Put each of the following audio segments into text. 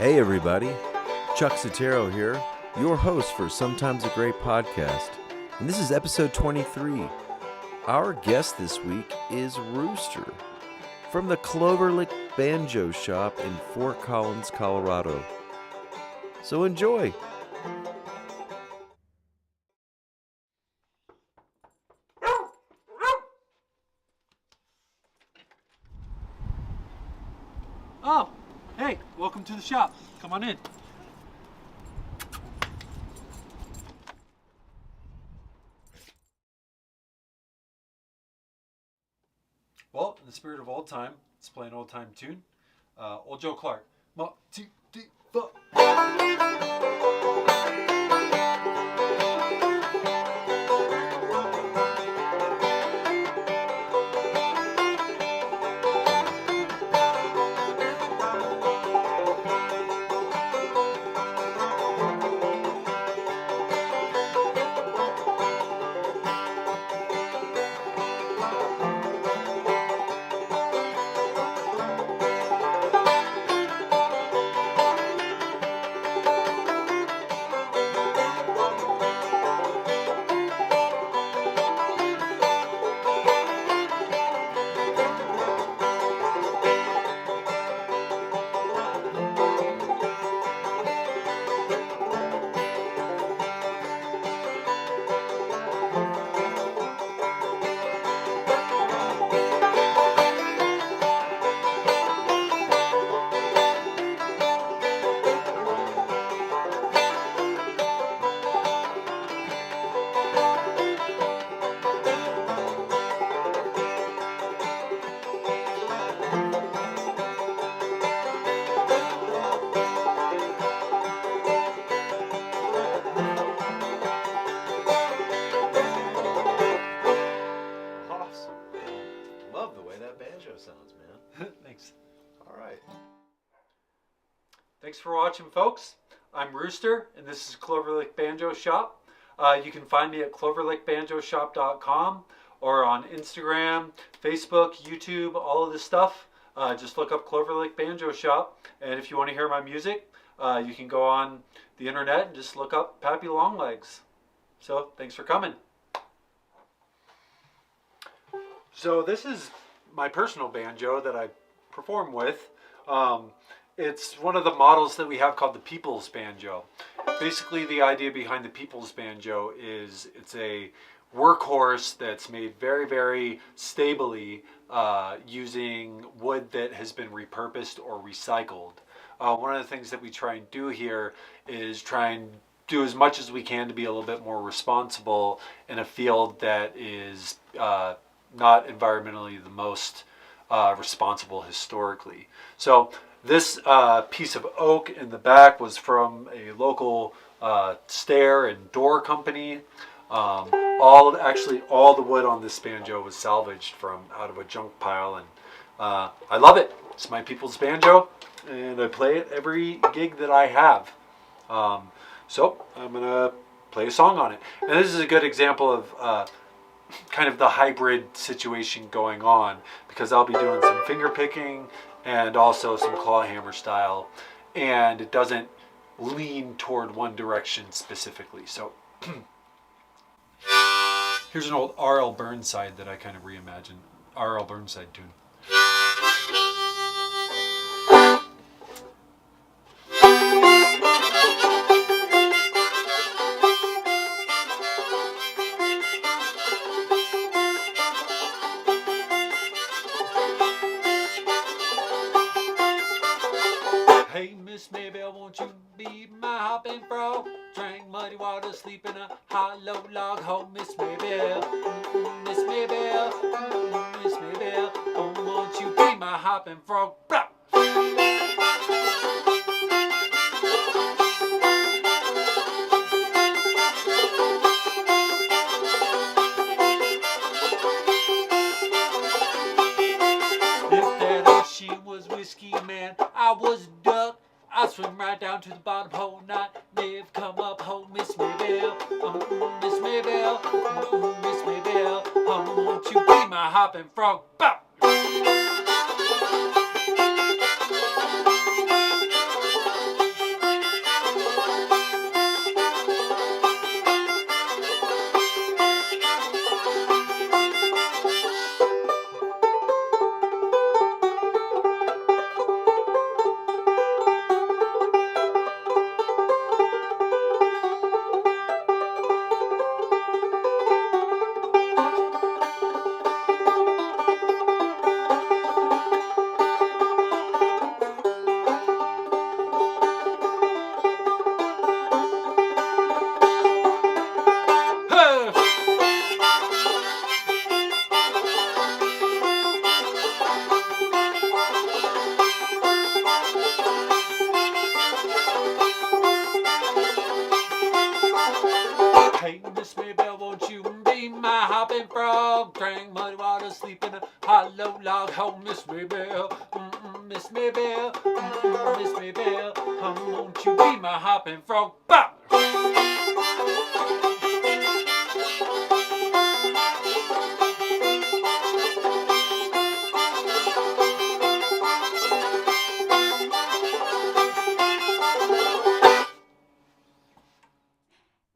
Hey everybody, Chuck Sitero here, your host for Sometimes a Great Podcast, and this is episode 23. Our guest this week is Rooster from the Cloverlick Banjo shop in Fort Collins, Colorado. So enjoy! Oh, hey, welcome to the shop. Come on in. Well, in the spirit of old time, let's play an old time tune. Old Joe Clark. 1, 2, 3, 4. Love the way that banjo sounds, man. Thanks. All right. Thanks for watching, folks. I'm Rooster, and this is Cloverlick Banjo Shop. You can find me at cloverlickbanjoshop.com or on Instagram, Facebook, YouTube, all of this stuff. Just look up Cloverlick Banjo Shop. And if you want to hear my music, you can go on the internet and just look up Pappy LongLegs. So, thanks for coming. So this is my personal banjo that I perform with. It's one of the models that we have called the People's Banjo. Basically, the idea behind the People's Banjo is it's a workhorse that's made very, very stably using wood that has been repurposed or recycled. One of the things that we try and do here is try and do as much as we can to be a little bit more responsible in a field that is not environmentally the most responsible historically. So this piece of oak in the back was from a local stair and door company. All the wood on this banjo was salvaged from out of a junk pile, and I love it. It's my people's banjo, and I play it every gig that I have. So I'm gonna play a song on it, and this is a good example of kind of the hybrid situation going on, because I'll be doing some finger picking and also some claw hammer style, and it doesn't lean toward one direction specifically. So here's an old R.L. Burnside that I kind of reimagined. R.L. Burnside tune. Hey, Miss Maybelle, won't you be my hopping frog? Drank muddy water, sleep in a hollow log hole. Miss Maybelle, Miss Maybelle, Miss Maybelle, oh, won't you be my hopping frog? Blah! If that ocean was whiskey, man, I was a duck. I swim right down to the bottom, whole night, never come up home. Miss Maybelle, Miss Maybelle, Miss Maybelle, won't you be my hopping frog? Bow! log home, Miss Maybelle, Miss Maybelle, Miss Maybelle, won't you be my hopping frog? Bop!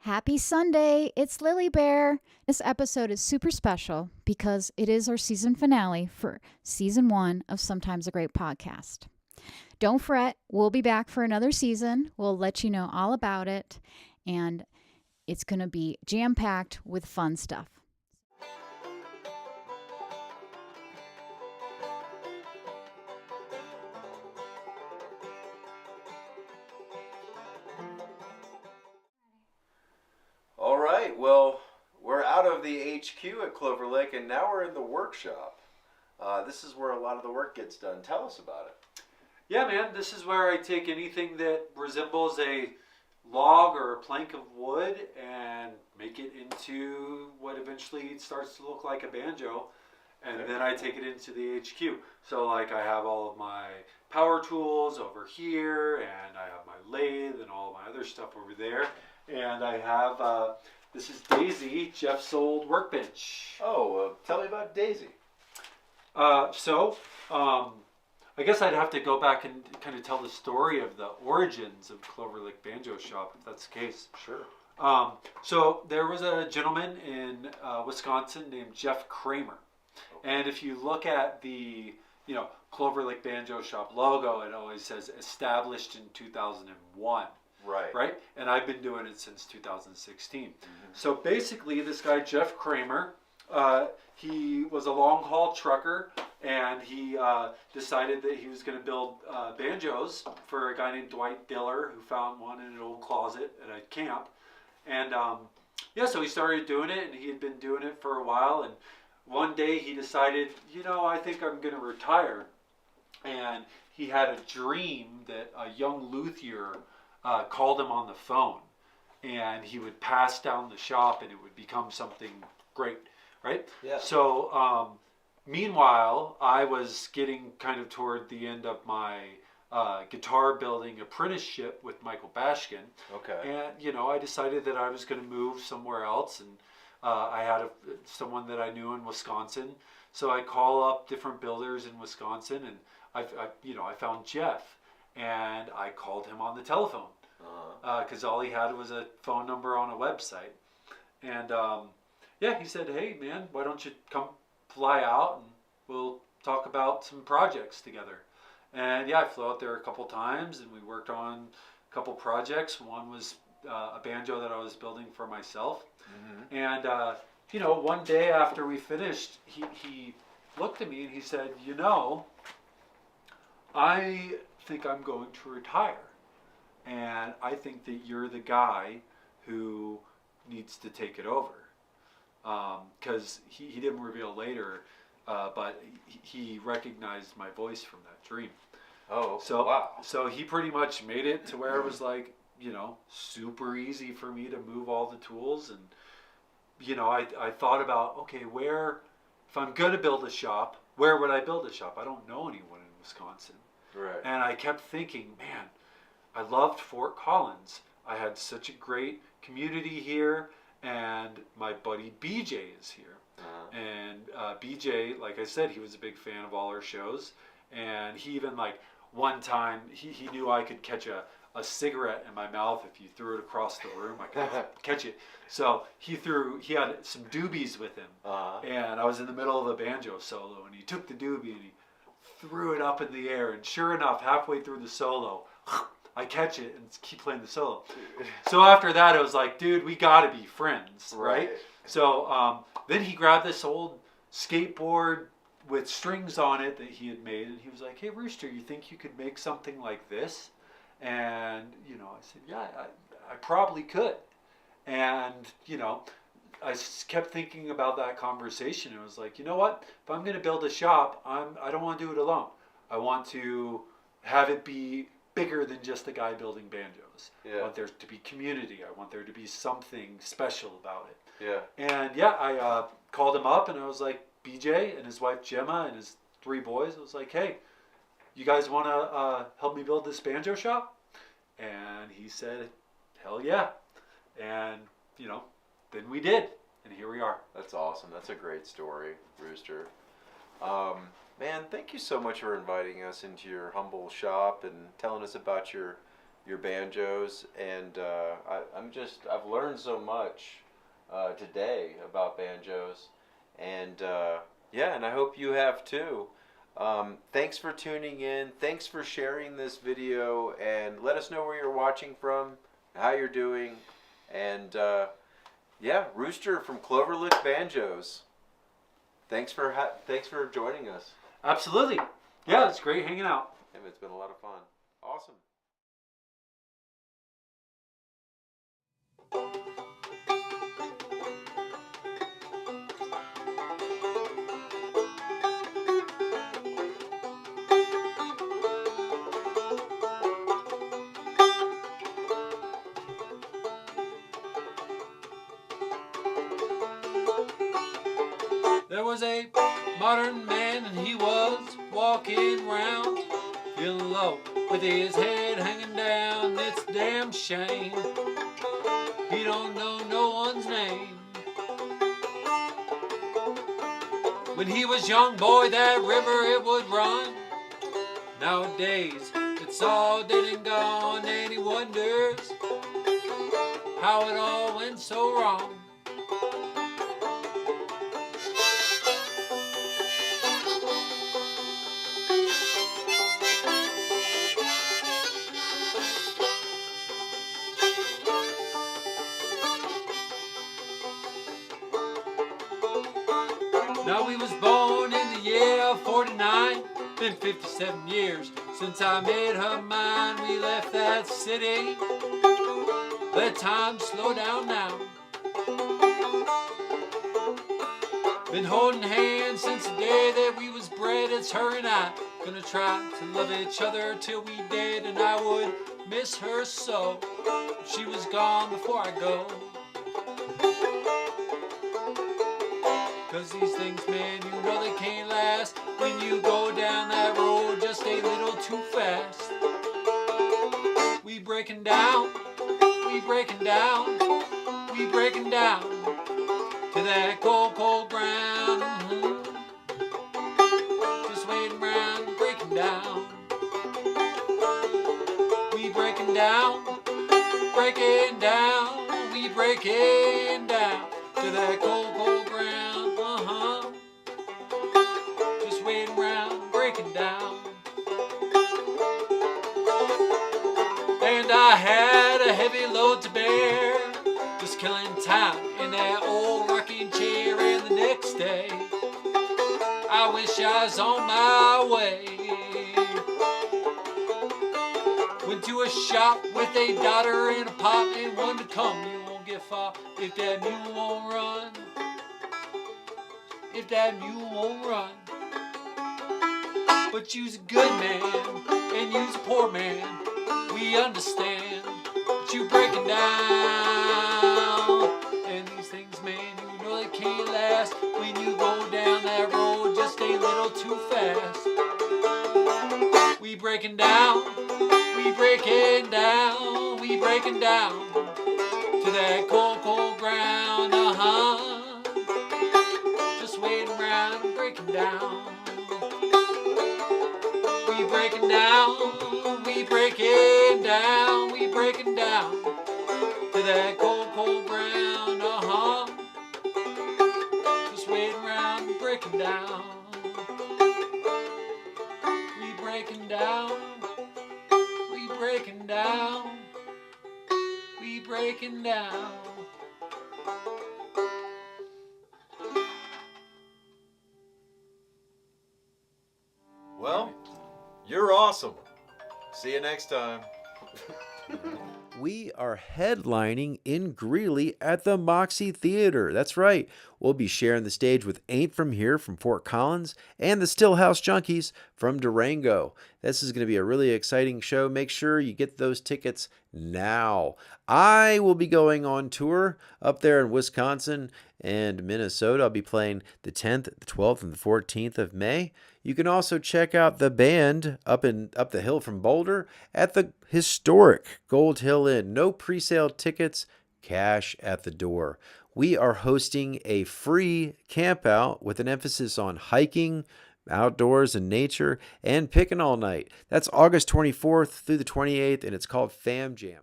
Happy Sunday, it's Lily Bear. This episode is super special because it is our season finale for season 1 of Sometimes a Great Podcast. Don't fret, we'll be back for another season. We'll let you know all about it, and it's going to be jam-packed with fun stuff. All right, well, we're out of the HQ at Cloverlick, and now we're in the workshop. This is where a lot of the work gets done. Tell us about it. Yeah, man, this is where I take anything that resembles a log or a plank of wood and make it into what eventually starts to look like a banjo. And then I take it into the HQ. So like I have all of my power tools over here, and I have my lathe and all of my other stuff over there. And I have, this is Daisy, Jeff's old workbench. Oh, tell me about Daisy. I guess I'd have to go back and kind of tell the story of the origins of Cloverlick Banjo Shop, if that's the case. Sure. So there was a gentleman in Wisconsin named Jeff Kramer. Okay. And if you look at the, Cloverlick Banjo Shop logo, it always says established in 2001. Right? And I've been doing it since 2016. Mm-hmm. So basically, this guy, Jeff Kramer, he was a long haul trucker, and he decided that he was going to build banjos for a guy named Dwight Diller, who found one in an old closet at a camp. And so he started doing it, and he had been doing it for a while. And one day he decided, I think I'm going to retire. And he had a dream that a young luthier called him on the phone, and he would pass down the shop, and it would become something great, right? Yeah. So, meanwhile, I was getting kind of toward the end of my guitar building apprenticeship with Michael Bashkin. Okay. And, I decided that I was going to move somewhere else, and I had someone that I knew in Wisconsin. So I call up different builders in Wisconsin, and I found Jeff. And I called him on the telephone because all he had was a phone number on a website. And he said, "Hey, man, why don't you come fly out and we'll talk about some projects together." And I flew out there a couple times, and we worked on a couple projects. One was a banjo that I was building for myself. Mm-hmm. And one day after we finished, he looked at me and he said, I think I'm going to retire, and I think that you're the guy who needs to take it over, because he didn't reveal later, but he recognized my voice from that dream. Oh, so wow. So he pretty much made it to where it was like, super easy for me to move all the tools. And I thought about, okay, if I'm going to build a shop, where would I build a shop? I don't know anyone in Wisconsin. Right. And I kept thinking, man, I loved Fort Collins. I had such a great community here, and my buddy BJ is here. Uh-huh. And BJ, like I said, he was a big fan of all our shows, and he even, one time, he knew I could catch a cigarette in my mouth. If you threw it across the room, I could catch it. So he had some doobies with him, and I was in the middle of a banjo solo, and he took the doobie and he threw it up in the air, and sure enough, halfway through the solo, I catch it and keep playing the solo. So after that, it was like, dude, we gotta be friends, right? So then he grabbed this old skateboard with strings on it that he had made, and he was like, "Hey, Rooster, you think you could make something like this?" And I said, "Yeah, I probably could." And I kept thinking about that conversation. It was like, you know what? If I'm going to build a shop, I don't want to do it alone. I want to have it be bigger than just the guy building banjos. Yeah. I want there to be community. I want there to be something special about it. Yeah. And I called him up, and I was like, BJ and his wife Gemma and his 3 boys. I was like, hey, you guys want to help me build this banjo shop? And he said, hell yeah. And, then we did. And here we are. That's awesome. That's a great story, Rooster. Man, thank you so much for inviting us into your humble shop and telling us about your banjos. And I've learned so much today about banjos. And and I hope you have too. Thanks for tuning in. Thanks for sharing this video, and let us know where you're watching from, how you're doing, and Rooster from Cloverlick Banjos. Thanks for joining us. Absolutely. Yeah, it's great hanging out. It's been a lot of fun. Awesome. There was a modern man and he was walking round, feeling low with his head hanging down. It's a damn shame he don't know no one's name. When he was young, boy, that river it would run. Nowadays it's all dead and gone, and he wonders how it all went so wrong. Now we was born in the year 49, been 57 years since I made her mine. We left that city, let time slow down now. Been holding hands since the day that we was bred. It's her and I, gonna try to love each other till we dead. And I would miss her so, if she was gone before I go. Cause these things, man, you know they can't last when you go down that road just a little too fast. We breaking down, we breaking down, we breaking down to that cold, cold ground. Just waiting around, breaking down. We breaking down, breaking down, we breaking down to that cold, cold ground. Just waiting around, breaking down. And I had a heavy load to bear, just killing time in that old rocking chair. And the next day, I wish I was on my way. Went to a shop with a daughter and a pop, and one to come. You won't get far if that mule won't run. If that mule won't run. But you's a good man, and you's a poor man. We understand, but you breaking down. And these things, man, you know they can't last when you go down that road just a little too fast. We breaking down, we breaking down, we breaking down to that cold, cold ground. Just waiting around and breaking down. We breaking down, we breaking down, we breaking down to that cold, cold ground. Just waiting around and breaking down. We breaking down, we breaking down, we breaking down. Well, you're awesome. See you next time. We are headlining in Greeley at the Moxie Theater. That's right. we'll be sharing the stage with Ain't From Here from Fort Collins and the Stillhouse Junkies from Durango. This is going to be a really exciting show. Make sure you get those tickets now. I will be going on tour up there in Wisconsin and Minnesota. I'll be playing the 10th, the 12th, and the 14th of May. You can also check out the band up the hill from Boulder at the historic Gold Hill Inn. No pre-sale tickets, cash at the door. We are hosting a free camp out with an emphasis on hiking, outdoors and nature, and picking all night. That's August 24th through the 28th, and it's called Fam Jam.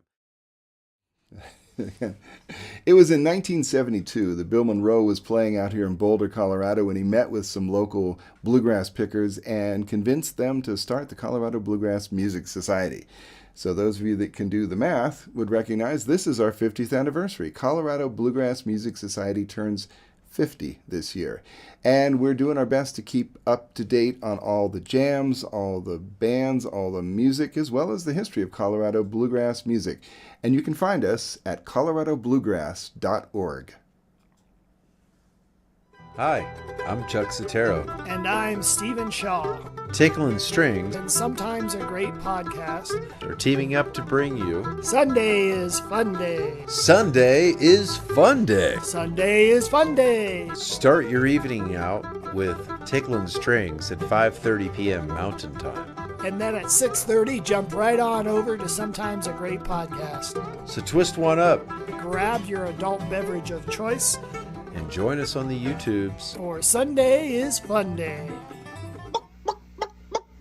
It was in 1972 that Bill Monroe was playing out here in Boulder, Colorado, when he met with some local bluegrass pickers and convinced them to start the Colorado Bluegrass Music Society. So those of you that can do the math would recognize this is our 50th anniversary. Colorado Bluegrass Music Society turns 50 this year. And we're doing our best to keep up to date on all the jams, all the bands, all the music, as well as the history of Colorado bluegrass music. And you can find us at coloradobluegrass.org. Hi, I'm Chuck Sitero. And I'm Stephen Shaw. Tickling Strings And sometimes a great podcast. are teaming up to bring you Sunday is Fun Day. Sunday is Fun Day. Sunday is Fun Day. Start your evening out with Tickling Strings at 5:30 p.m. Mountain Time. And then at 6:30, jump right on over to Sometimes a Great Podcast. So twist one up Grab your adult beverage of choice, and join us on the YouTubes. for Sunday is Fun Day.